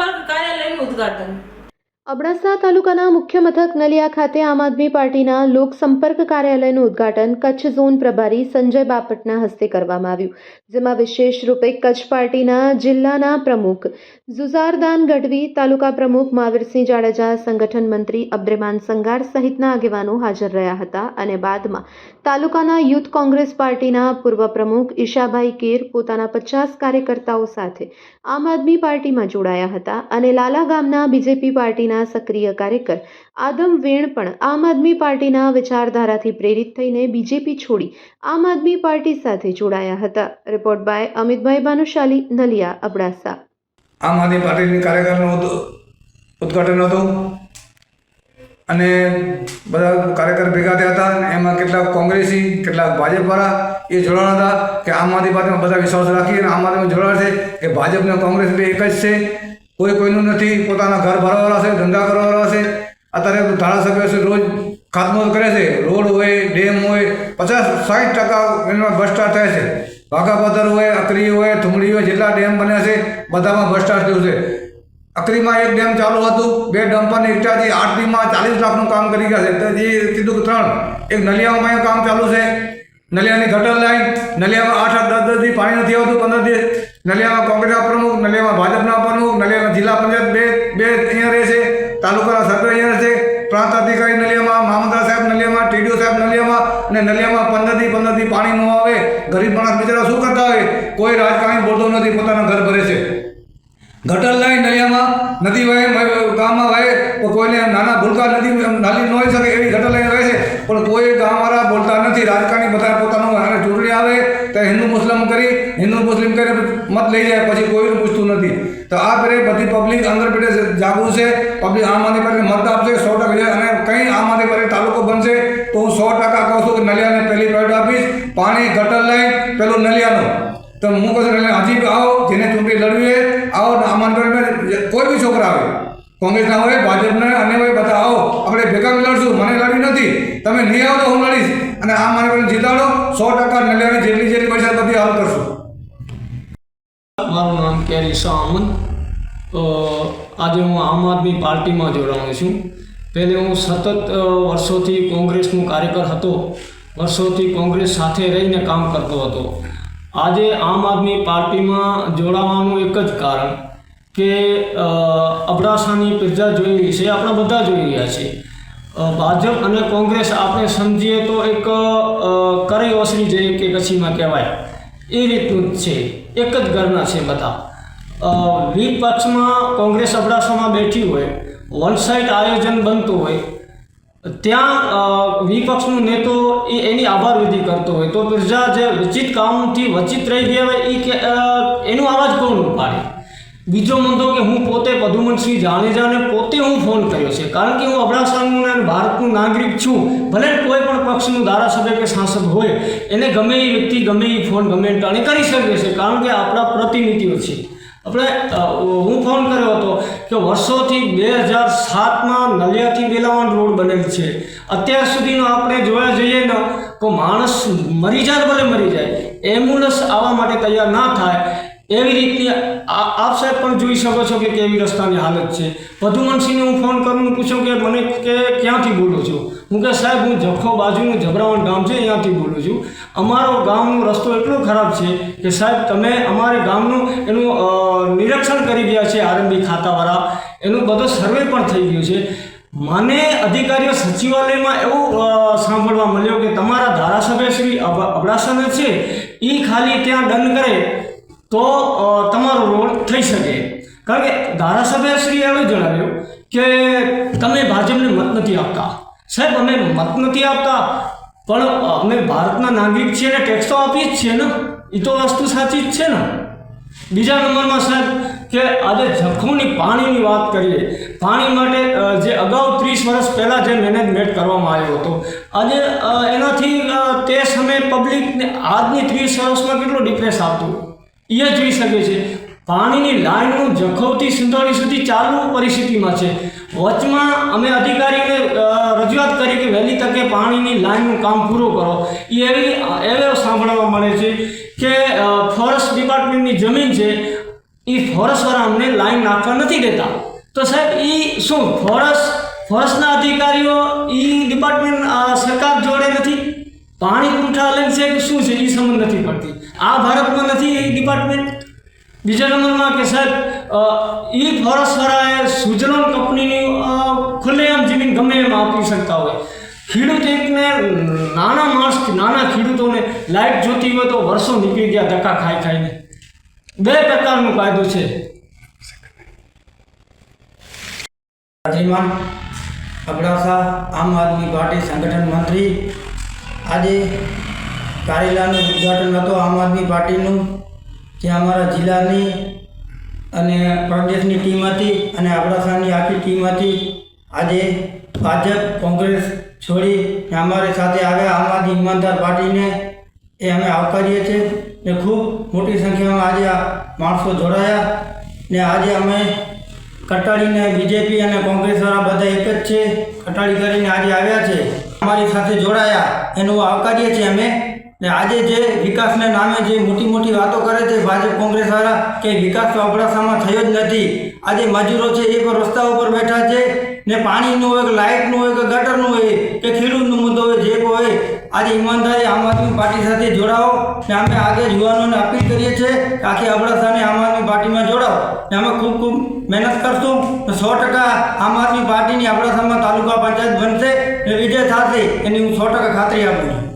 સંપર્ક કાર્યાલયનું ઉદ્ઘાટન। અબડાસા તાલુકાના મુખ્ય મથક નલિયા ખાતે આમ આદમી પાર્ટીના લોક સંપર્ક કાર્યાલયનું ઉદ્ઘાટન કચ્છ ઝોન પ્રભારી સંજય બાપટના હસ્તે કરવામાં આવ્યું, જેમાં વિશેષ રૂપે કચ્છ પાર્ટીના જિલ્લાના પ્રમુખ ઝુઝારદાન ગઢવી, તાલુકા પ્રમુખ મહાવીરસિંહ જાડેજા, સંગઠન મંત્રી અબ્દ્રેમાન સંગાર સહિતના આગેવાનો હાજર રહ્યા હતા અને બાદમાં તાલુકાના યુથ કોંગ્રેસ પાર્ટીના પૂર્વ પ્રમુખ ઈશાભાઈ કેર પોતાના 50 કાર્યકર્તાઓ સાથે આમ આદમી પાર્ટીમાં જોડાયા હતા અને લાલા ગામના બીજેપી પાર્ટીના सक्रिय कार्यकर आदम वेण पण आम आदमी पार्टीना विचारधाराथी प्रेरित थईने बीजेपी छोड़ी आम आदमी पार्टी साथे जोड़ाया हता। रिपोर्ट बाय अमितभाई भानुशाली, नलिया, अबडासा। आम आदमी पार्टी कार्यकरનું ઉદ્ઘાટન હતું અને બધા કાર્યકર ભેગા થયા હતા। એમાં કેટલાક કોંગ્રેસી, કેટલાક ભાજપવાળા એ જોડાણ હતા કે આમ આદમી પાર્ટીમાં બધા વિશ્વાસ રાખી અને આમ આદમી જોડાણ છે કે ભાજપ ને કોંગ્રેસ બે એક જ છે, કોઈ કોઈનું નથી, પોતાના ઘર ભરવાવાળા છે, ધંધા કરવાવાળા છે। અત્યારે ધારાસભ્ય છે રોજ ખાતમુહૂર્ત કરે છે, રોડ હોય, ડેમ હોય, 50-60% એમાં ભ્રષ્ટાચાર થાય છે। ભાગાપદર હોય, અકરી હોય, થુમડી હોય, જેટલા ડેમ બન્યા છે બધામાં ભ્રષ્ટાચાર થયું છે। અકરીમાં એક ડેમ ચાલુ હતું, 2 ડમ્પરની ઇટાથી 8 દીમાં 40 લાખનું કામ કરી ગયા છે, તો એ કીધું કે 3 એક નલિયામાં કામ ચાલુ છે। નલિયાની ગટર લાઈન, નલિયામાં 8-10 દી પાણી નથી આવતું, 15 દી। નલિયામાં કોંગ્રેસના પ્રમુખ, નલિયામાં ભાજપના પ્રમુખ, નલિયાના જિલ્લા પંચાયત બે અહીંયા રહે છે, તાલુકાના સભ્ય અહીંયા રહે છે, પ્રાંત અધિકારી નલિયામાં, મામલતદાર સાહેબ નલિયામાં, ટીડીઓ સાહેબ નલિયામાં, અને નલિયામાં 15 દી પાણી ન આવે, ગરીબ માણસ બિચારા શું કરતા હોય, કોઈ રાજકારણી બોલતો નથી, પોતાના ઘર ભરે છે। ગટર લાઈન નલિયામાં નદી વહે, ગામમાં વહે તો કોઈને નાના ભૂલકા નદી નાલી ન હોઈ શકે એવી ગટર લાઈન વહે છે, પણ કોઈ ગામવાળા બોલતા નથી। રાજકારણી બધા પોતાનું અને ચૂંટણી આવે તો હિન્દુ મુસ્લિમ કરી મત લઈ જાય, પછી કોઈનું પૂછતું નથી। તો આ ફેરે બધી પબ્લિક આંધ્ર પ્રદેશ જાગૃત છે, પબ્લિક આમ આદમી પાર્ટીને મત આપશે 100%। અને કંઈ આમ આદમી પાર્ટી તાલુકો બનશે તો હું 100% કહું છું કે નલિયાને પહેલી પ્રાયોરિટી આપીશ। પાણી, ગટર લાઈન પેલું નલિયાનું, તો હું કહું છું હજી આવો, જેને ચૂંટણી લડવી હોય આવો। આમ આદમી કોઈ બી છોકરા આવે, કોંગ્રેસના હોય, ભાજપના અને હોય, બધા આવો, આપણે ભેગા લડશું। મને લડવી નથી, તમે નહીં આવો તો હું લડીશ અને આમ આદમી જીતાડો 100%। નલિયાની જેટલી પૈસા બધી હાલ કરશું। મારું નામ કેરી શાહ અમન। આજે હું આમ આદમી પાર્ટીમાં જોડાઉં છું। પહેલે હું સતત વર્ષોથી કોંગ્રેસનું કાર્યકર હતો, વર્ષોથી કોંગ્રેસ સાથે રહીને કામ કરતો હતો। આજે આમ આદમી પાર્ટીમાં જોડાવાનું એક જ કારણ કે અબડાસાની પ્રજા જોઈ રહી છે, આપણે બધા જોઈ રહ્યા છીએ। ભાજપ અને કોંગ્રેસ આપણે સમજીએ તો એક કરી ઓસરી જે કે કચ્છીમાં કહેવાય એ રીતનું જ છે, એક જ ઘરના છે બધા। વિપક્ષમાં કોંગ્રેસ અબડાસામાં બેઠી હોય, વન સાઇડ આયોજન બનતું હોય, ત્યાં વિપક્ષનો નેતો એની આભાર વિધિ કરતો હોય તો પ્રજા જે વિચિત કામથી વંચિત રહી ગયા હોય એનો અવાજ કોણ ઉપાડે? બીજો મુદ્દો કે હું પોતે પદુમનસિંહ જાડેજાને પોતે હું ફોન કર્યો છે, કારણ કે હું અબડાસાનું અને ભારતનું નાગરિક છું। ભલે કોઈ પણ પક્ષનું ધારાસભ્ય કે સાંસદ હોય એને ગમે એ વ્યક્તિ ગમે એ ફોન ગમે ટાણે કરી શકે છે, કારણ કે આપણા પ્રતિનિધિઓ છે। હું ફોન કર્યો હતો કે વર્ષોથી 2007માં નલિયાથી વેલાવણ રોડ બનેલ છે, અત્યાર સુધીનો આપણે જોવા જઈએ ને તો માણસ મરી જાય, ભલે મરી જાય, એમ્બ્યુલન્સ આવવા માટે તૈયાર ના થાય એવી રીતની આપ સાહેબ પણ જોઈ શકો છો કે કેવી રસ્તાની હાલત છે। પદુમનસિંહને હું ફોન કરું પૂછ્યું કે મને કે ક્યાંથી બોલું છું? હું કે સાહેબ હું જખો બાજુનું જબરાવણ ગામ છે અહીંયાથી બોલું છું। અમારો ગામનો રસ્તો એટલો ખરાબ છે કે સાહેબ તમે અમારે ગામનું એનું નિરીક્ષણ કરી ગયા છે, આરએમબી ખાતાવાળા, એનું બધો સર્વે પણ થઈ ગયું છે। મને અધિકારીઓ સચિવાલયમાં એવું સાંભળવા મળ્યું કે તમારા ધારાસભ્ય શ્રી અબડાસાને છે એ ખાલી ત્યાં ડન કરે તો તમારો રોડ થઈ શકે, કારણ કે ધારાસભ્યશ્રી એવું જણાવ્યું કે તમે ભાજપને મત નથી આપતા। સાહેબ અમે મત નથી આપતા પણ અમે ભારતના નાગરિક છીએ ને ટેક્સ તો આપીએ જ છીએ ને, એ તો વસ્તુ સાચી જ છે ને। બીજા નંબરમાં સાહેબ કે આજે જખોની પાણીની વાત કરીએ, પાણી માટે જે અગાઉ 30 વર્ષ પહેલાં જે મેનેજમેન્ટ કરવામાં આવ્યો હતો, આજે એનાથી તે સમયે પબ્લિકને આજની 30 વર્ષમાં કેટલો ડિફરન્સ આવતું એ જોઈ શકે છે। પાણીની લાઈનનું જખૌથી સિંધોડી સુધી ચાલુ પરિસ્થિતિમાં છે। વચમાં અમે અધિકારીઓને રજૂઆત કરી કે વહેલી તકે પાણીની લાઈનનું કામ પૂરું કરો। એવી સાંભળવા મળે છે કે ફોરેસ્ટ ડિપાર્ટમેન્ટની જમીન છે, એ ફોરેસ્ટવાળા અમને લાઈન નાખવા નથી દેતા। શું ફોરેસ્ટના અધિકારીઓ એ ડિપાર્ટમેન્ટ સરકાર જોડે નથી? પાણી પુરવઠા અલગ છે કે શું છે એ સમજ નથી પડતી. આ ભારતમાં નથી એ ડિપાર્ટમેન્ટ. બીજા નંબરમાં કે સાહેબ એ ફોરેસ્ટવાળાએ સુજલોન કંપનીની ખુલ્લેઆમ જમીન ગમે એમ આપી શકતા હોય. ખેડૂત એકને નાના માણસથી નાના ખેડૂતોને લાઇટ જોતી હોય તો વર્ષો નીકળી ગયા ધક્કા ખાઈને. બે પ્રકારનો કાયદો છે. શ્રીમાન અબડાસા આમ આદમી પાર્ટી સંગઠન મંત્રી આજે કારેલાનું ઉદ્ઘાટન હતું આમ આદમી પાર્ટીનું, જ્યાં અમારા જિલ્લાની અને પ્રદેશની ટીમ હતી અને અબડાસાની આખી ટીમ હતી. આજે ભાજપ કોંગ્રેસ છોડી અમારી સાથે આવ્યા આમ આદમી ઈમાનદાર પાર્ટીને એ અમે આવકારીએ છીએ ને ખૂબ મોટી સંખ્યામાં આજે આ માણસો જોડાયા ને આજે અમે કટાડીને બીજેપી અને કોંગ્રેસવાળા બધા એક જ છે, કટાડી કરીને આજે આવ્યા છે, અમારી સાથે જોડાયા એનું આવકારીએ છીએ અમે. ને આજે જે વિકાસના નામે જે મોટી મોટી વાતો કરે છે ભાજપ કોંગ્રેસવાળા કે વિકાસ તો અબડાસામાં થયો જ નથી. આજે મજૂરો છે એ પણ રસ્તા ઉપર બેઠા છે ને પાણીનું હોય કે લાઇટનું હોય કે ગટરનું હોય કે ખેડૂતનો મુદ્દો હોય જે હોય આજે ઈમાનદારી આમ આદમી પાર્ટી સાથે જોડાઓ ને અમે આગળ યુવાનોને અપીલ કરીએ છીએ કે આખી અબડાસાને આમ આદમી પાર્ટીમાં જોડાઓ ને અમે ખૂબ મહેનત કરશું. 100% આમ આદમી પાર્ટીની અબડાસામાં તાલુકા પંચાયત બનશે ને વિજય થશે એની હું 100% ખાતરી આપું છું.